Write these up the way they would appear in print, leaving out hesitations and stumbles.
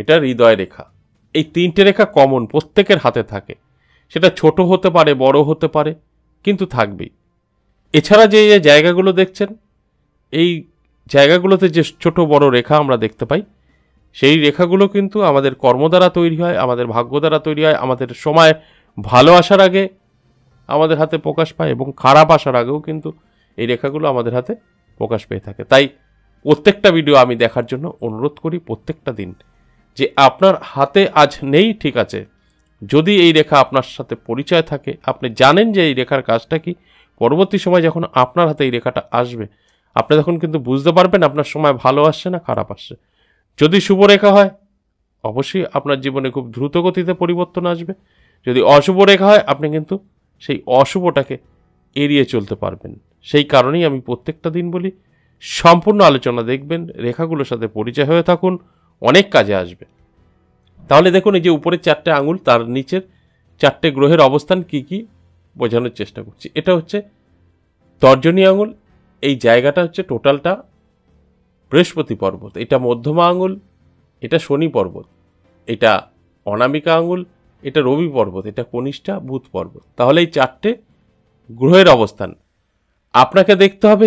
এটা হৃদয় রেখা। এই তিনটে রেখা কমন, প্রত্যেকের হাতে থাকে। সেটা ছোট হতে পারে, বড় হতে পারে, কিন্তু থাকবেই। এছাড়া যে জায়গাগুলো দেখছেন, এই জায়গাগুলোতে যে ছোট বড় রেখা আমরা দেখতে পাই, সেই রেখাগুলো কিন্তু আমাদের কর্ম দ্বারা তৈরি হয়, আমাদের ভাগ্য দ্বারা তৈরি হয়, আমাদের সময় ভালো আসার আগে আমাদের হাতে প্রকাশ পায়, এবং খারাপ আসার আগেও কিন্তু এই রেখাগুলো আমাদের হাতে প্রকাশ পেয়ে থাকে। তাই প্রত্যেকটা ভিডিও আমি দেখার জন্য অনুরোধ করি প্রত্যেকটা দিন, যে আপনার হাতে আজ নেই, ঠিক আছে, যদি এই রেখা আপনার সাথে পরিচয় থাকে, আপনি জানেন যে এই রেখার কাজটা কি, পরবর্তী সময় যখন আপনার হাতে এই রেখাটা আসবে, আপনি তখন কিন্তু বুঝতে পারবেন আপনার সময় ভালো আসছে না খারাপ আসছে। যদি শুভ রেখা হয়, অবশ্যই আপনার জীবনে খুব দ্রুত গতিতে পরিবর্তন আসবে। যদি অশুভ রেখা হয়, আপনি কিন্তু সেই অশুভটাকে এড়িয়ে চলতে পারবেন। সেই কারণেই আমি প্রত্যেকটা দিন বলি, সম্পূর্ণ আলোচনা দেখবেন, রেখাগুলোর সাথে পরিচয় হয়ে থাকুন, অনেক কাজে আসবে। তাহলে দেখুন, এই যে উপরের 4টে আঙুল, তার নিচের 4টে গ্রহের অবস্থান কি কি বোঝানোর চেষ্টা করছি। এটা হচ্ছে তর্জনী আঙুল, এই জায়গাটা হচ্ছে টোটালটা বৃহস্পতি পর্বত। এটা মধ্যমা আঙুল, এটা শনি পর্বত। এটা অনামিকা আঙুল, এটা রবি পর্বত। এটা কনিষ্ঠা বুধ পর্বত। তাহলে এই 4টে গ্রহের অবস্থান আপনাকে দেখতে হবে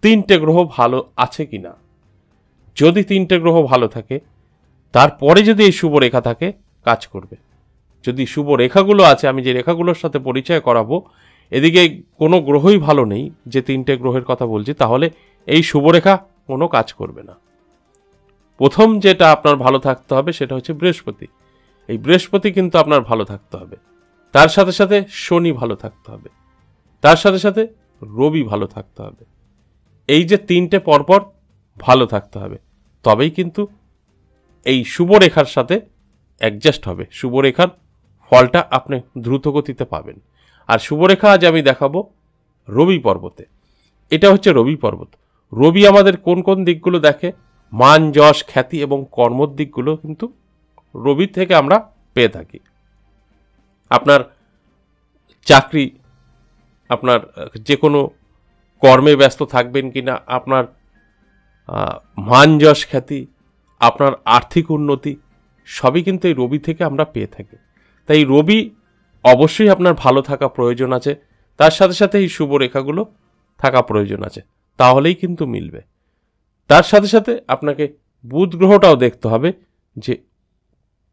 3টে গ্রহ ভালো আছে কিনা। যদি 3টে গ্রহ ভালো থাকে, তারপরে যদি এই শুভ রেখা থাকে, কাজ করবে। যদি শুভ রেখাগুলো আছে, আমি যে রেখাগুলোর সাথে পরিচয় করাবো, এদিকে কোনো গ্রহই ভালো নেই, যে 3টে গ্রহের কথা বলছি, তাহলে এই শুভ রেখা কোনো কাজ করবে না। প্রথম যেটা আপনার ভালো থাকতে হবে সেটা হচ্ছে বৃহস্পতি। এই বৃহস্পতি কিন্তু আপনার ভালো থাকতে হবে। তার সাথে সাথে শনি ভালো থাকতে হবে, তার সাথে সাথে রবি ভালো থাকতে হবে। এই যে 3টে পরপর ভালো থাকতে হবে, তবেই কিন্তু এই শুভ রেখার সাথে অ্যাডজাস্ট হবে, শুভ রেখার ফলটা আপনি দ্রুত গতিতে পাবেন। আর শুভ রেখা আজ আমি দেখাবো রবি পর্বতে। এটা হচ্ছে রবি পর্বত। রবি আমাদের কোন কোন দিকগুলো দেখে, মান, যশ, খ্যাতি এবং কর্মর দিকগুলো কিন্তু রবি থেকে আমরা পেয়ে থাকি। আপনার চাকরি, আপনার যে কোনো কর্মে ব্যস্ত থাকবেন কিনা, আপনার মান, যশ, খ্যাতি, আপনার আর্থিক উন্নতি, সবই কিন্তু এই রবি থেকে আমরা পেয়ে থাকি। তাই রবি অবশ্যই আপনার ভালো থাকা প্রয়োজন আছে, তার সাথে সাথে এই শুভ রেখাগুলো থাকা প্রয়োজন আছে, তাহলেই কিন্তু মিলবে। তার সাথে সাথে আপনাকে বুধ গ্রহটাও দেখতে হবে যে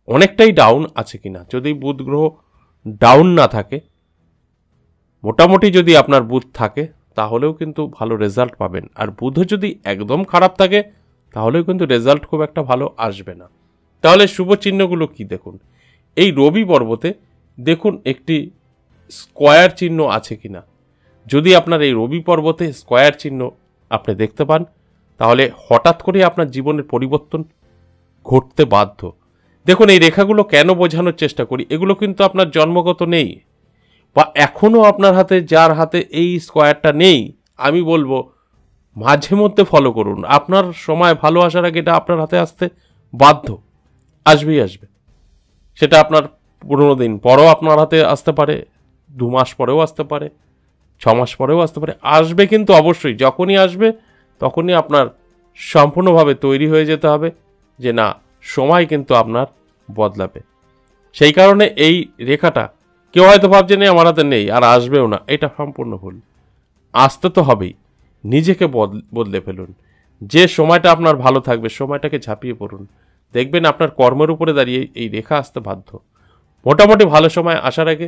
অনেকটাই ডাউন আছে কিনা। যদি বুধ গ্রহ ডাউন না থাকে, মোটামুটি যদি আপনার বুধ থাকে, তাহলেও কিন্তু ভালো রেজাল্ট পাবেন। আর বুধ যদি একদম খারাপ থাকে, তাহলেও কিন্তু রেজাল্ট খুব একটা ভালো আসবে না। তাহলে শুভ চিহ্নগুলো কি দেখুন, এই রবি পর্বতে দেখুন একটি স্কোয়ার চিহ্ন আছে কিনা। যদি আপনার এই রবি পর্বতে স্কোয়ার চিহ্ন আপনি দেখতে পান, তাহলে হঠাৎ করে আপনার জীবনের পরিবর্তন ঘটতে বাধ্য। দেখুন, এই রেখাগুলো কেন বোঝানোর চেষ্টা করি, এগুলো কিন্তু আপনার জন্মগত নেই, বা এখনও আপনার হাতে, যার হাতে এই স্কোয়ারটা নেই, আমি বলবো মাঝে মধ্যে ফলো করুন। আপনার সময় ভালো আসার আগে এটা আপনার হাতে আসতে বাধ্য, আসবেই আসবে। সেটা আপনার 15 দিন পরেও আপনার হাতে আসতে পারে, 2 মাস পরেও আসতে পারে, 6 মাস পরেও আসতে পারে, আসবে কিন্তু অবশ্যই। যখনই আসবে তখনই আপনার সম্পূর্ণভাবে তৈরি হয়ে যেতে হবে যে না, সময় কিন্তু আপনার বদলাবে। সেই কারণে এই রেখাটা কেউ হয়তো ভাবছে না আমার হাতে নেই আর আসবেও না, এটা সম্পূর্ণ ভুল। আসতে তো হবেই, নিজেকে বদলে ফেলুন। যে সময়টা আপনার ভালো থাকবে, সময়টাকে ঝাঁপিয়ে পড়ুন, দেখবেন আপনার কর্মের উপরে দাঁড়িয়ে এই রেখা আসতে বাধ্য। মোটামুটি ভালো সময় আসার আগে,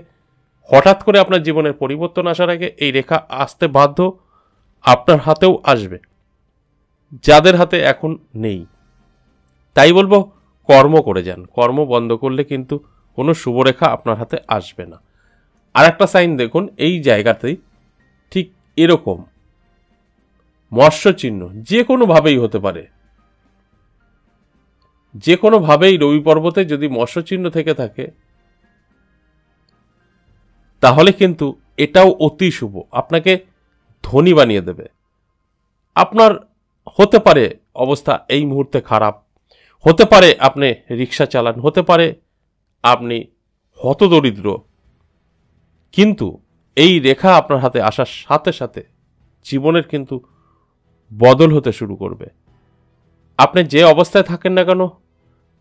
হঠাৎ করে আপনার জীবনের পরিবর্তন আসার আগে এই রেখা আসতে বাধ্য, আপনার হাতেও আসবে, যাদের হাতে এখন নেই। তাই বলবো, কর্ম করে যান। কর্ম বন্ধ করলে কিন্তু কোনো শুভরেখা আপনার হাতে আসবে না। আর একটা সাইন দেখুন, এই জায়গাতেই ঠিক এরকম মৎস্য চিহ্ন যে কোনোভাবেই হতে পারে, যে কোনোভাবেই রবি পর্বতে যদি মৎস্য চিহ্ন থেকে থাকে, তাহলে কিন্তু এটাও অতি শুভ, আপনাকে ধনী বানিয়ে দেবে। আপনার হতে পারে অবস্থা এই মুহূর্তে খারাপ, হতে পারে আপনি রিক্সা চালান, হতে পারে আপনি হতদরিদ্র, কিন্তু এই রেখা আপনার হাতে আসার সাথে সাথে জীবনের কিন্তু বদল হতে শুরু করবে। আপনি যে অবস্থায় থাকেন না কেন,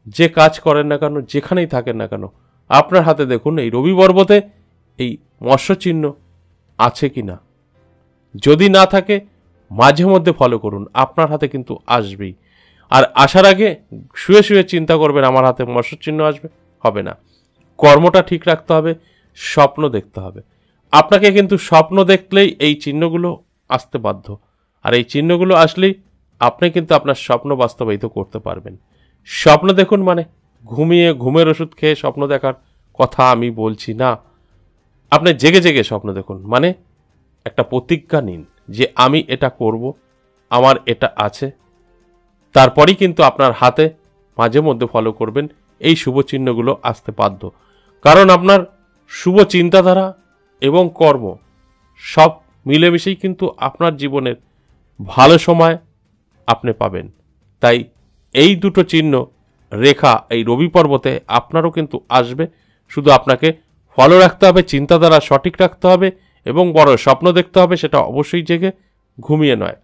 যে কাজ করেন না কেন, যেখানেই থাকেন না কেন, আপনার হাতে দেখুন এই রবি পর্বতে এই মৎস্য চিহ্ন আছে কি না। যদি না থাকে মাঝে মধ্যে ফলো করুন, আপনার হাতে কিন্তু আসবেই। আর আসার আগে শুয়ে শুয়ে চিন্তা করবেন আমার হাতে মৎস্য চিহ্ন আসবে, হবে না। কর্মটা ঠিক রাখতে হবে, স্বপ্ন দেখতে হবে। আপনাকে কিন্তু স্বপ্ন দেখলেই এই চিহ্নগুলো আসতে বাধ্য, আর এই চিহ্নগুলো আসলেই আপনি কিন্তু আপনার স্বপ্ন বাস্তবায়িত করতে পারবেন। স্বপ্ন দেখুন মানে ঘুমের ওষুধ খেয়ে স্বপ্ন দেখার কথা আমি বলছি না। আপনি জেগে জেগে স্বপ্ন দেখুন, মানে একটা প্রতিজ্ঞা নিন যে আমি এটা করব, আমার এটা আছে। তারপরেই কিন্তু আপনার হাতে মাঝে মধ্যে ফলো করবেন, এই শুভ চিহ্নগুলো আসতে বাধ্য। কারণ আপনার শুভ চিন্তাধারা এবং কর্ম সব মিলেমিশেই কিন্তু আপনার জীবনের ভালো সময় আপনি পাবেন। তাই এই দুটো চিহ্ন রেখা এই রবি পর্বতে আপনারও কিন্তু আসবে। শুধু আপনাকে ফলো রাখতে হবে, চিন্তাধারা সঠিক রাখতে হবে এবং বড় স্বপ্ন দেখতে হবে, সেটা অবশ্যই জেগে, ঘুমিয়ে নয়।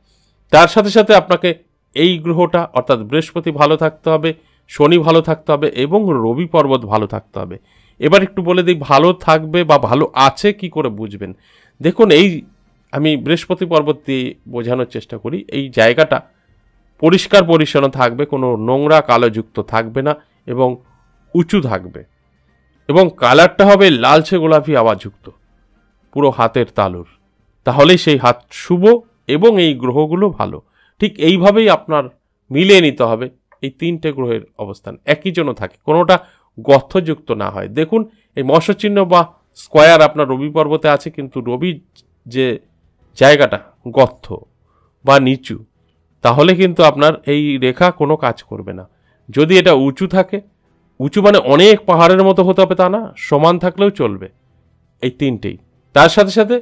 তার সাথে সাথে আপনাকে এই গ্রহটা অর্থাৎ বৃহস্পতি ভালো থাকতে হবে, শনি ভালো থাকতে হবে এবং রবি পর্বত ভালো থাকতে হবে। এবার একটু বলে দিই ভালো থাকবে বা ভালো আছে কি করে বুঝবেন। দেখুন, এই আমি বৃহস্পতি পর্বত দিয়ে বোঝানোর চেষ্টা করি। এই জায়গাটা পরিষ্কার পরিচ্ছন্ন থাকবে, কোনো নোংরা কালোযুক্ত থাকবে না এবং উঁচু থাকবে এবং কালারটা হবে লালচে গোলাপি আভাযুক্ত, পুরো হাতের তালুর। তাহলেই সেই হাত শুভ এবং এই গ্রহগুলো ভালো। ঠিক এইভাবেই আপনার মিলিয়ে নিতে হবে এই তিনটে গ্রহের অবস্থান একই জন্য থাকে, কোনোটা গর্তযুক্ত না হয়। দেখুন, এই মৎস্যচিহ্ন বা স্কোয়ার আপনার রবি পর্বতে আছে, কিন্তু রবি যে জায়গাটা গর্ত বা নিচু, তাহলে কিন্তু আপনার এই রেখা কোনো কাজ করবে না। যদি এটা উঁচু থাকে, উঁচু মানে অনেক পাহাড়ের মতো হতে হবে তা না, সমান থাকলেও চলবে। এই তিনটেই। তার সাথে সাথে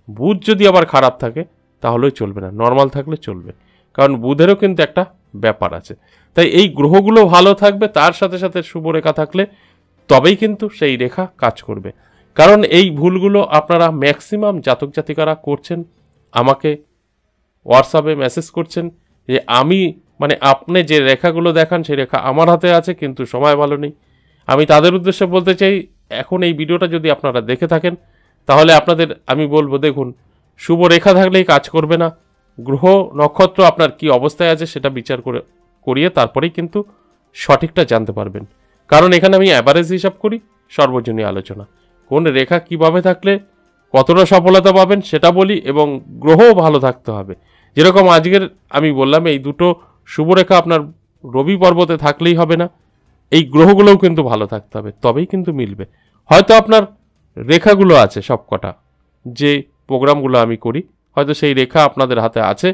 বুধ যদি আবার খারাপ থাকে তাহলেও চলবে না, নর্মাল থাকলে চলবে, কারণ বুধেরও কিন্তু একটা ব্যাপার আছে। তাই এই গ্রহগুলো ভালো থাকবে, তার সাথে সাথে শুভ রেখা থাকলে তবেই কিন্তু সেই রেখা কাজ করবে। কারণ এই ভুলগুলো আপনারা ম্যাক্সিমাম জাতক জাতিকারা করছেন, আমাকে হোয়াটসঅ্যাপে মেসেজ করছেন যে আপনি যে রেখাগুলো দেখান সেই রেখা আমার হাতে আছে কিন্তু সময় ভালো নেই। আমি তাদের উদ্দেশ্যে বলতে চাই, এখন এই ভিডিওটা যদি আপনারা দেখে থাকেন তাহলে আপনাদের আমি বলবো, দেখুন, শুভ রেখা থাকলেই কাজ করবে না। গ্রহ নক্ষত্র আপনার কি অবস্থায় আছে সেটা বিচার করিয়ে তারপরেই কিন্তু সঠিকটা জানতে পারবেন। কারণ এখানে আমি অ্যাভারেজ হিসাব করি, সর্বজনীন আলোচনা। কোন রেখা কিভাবে থাকলে কতটা সফলতা পাবেন সেটা বলি, এবং গ্রহও ভালো থাকতে হবে। যেরকম আজকের আমি বললাম, এই দুটো শুভরেখা আপনার রবি পর্বতে থাকলেই হবে না, এই গ্রহগুলোও কিন্তু ভালো থাকতে হবে, তবেই কিন্তু মিলবে। হয়তো আপনার রেখাগুলো আছে সবকটা, যে প্রোগ্রামগুলো আমি করি, হয়তো সেই রেখা আপনাদের হাতে আছে,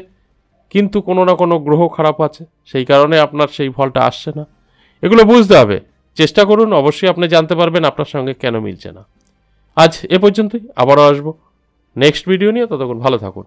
কিন্তু কোনো না কোনো গ্রহ খারাপ আছে, সেই কারণে আপনার সেই ফলটা আসছে না। এগুলো বুঝতে হবে, চেষ্টা করুন, অবশ্যই আপনি জানতে পারবেন আপনার সঙ্গে কেন মিলছে না। আজ এ পর্যন্তই, আবারও আসবো নেক্সট ভিডিও নিয়ে। ততক্ষণ ভালো থাকুন।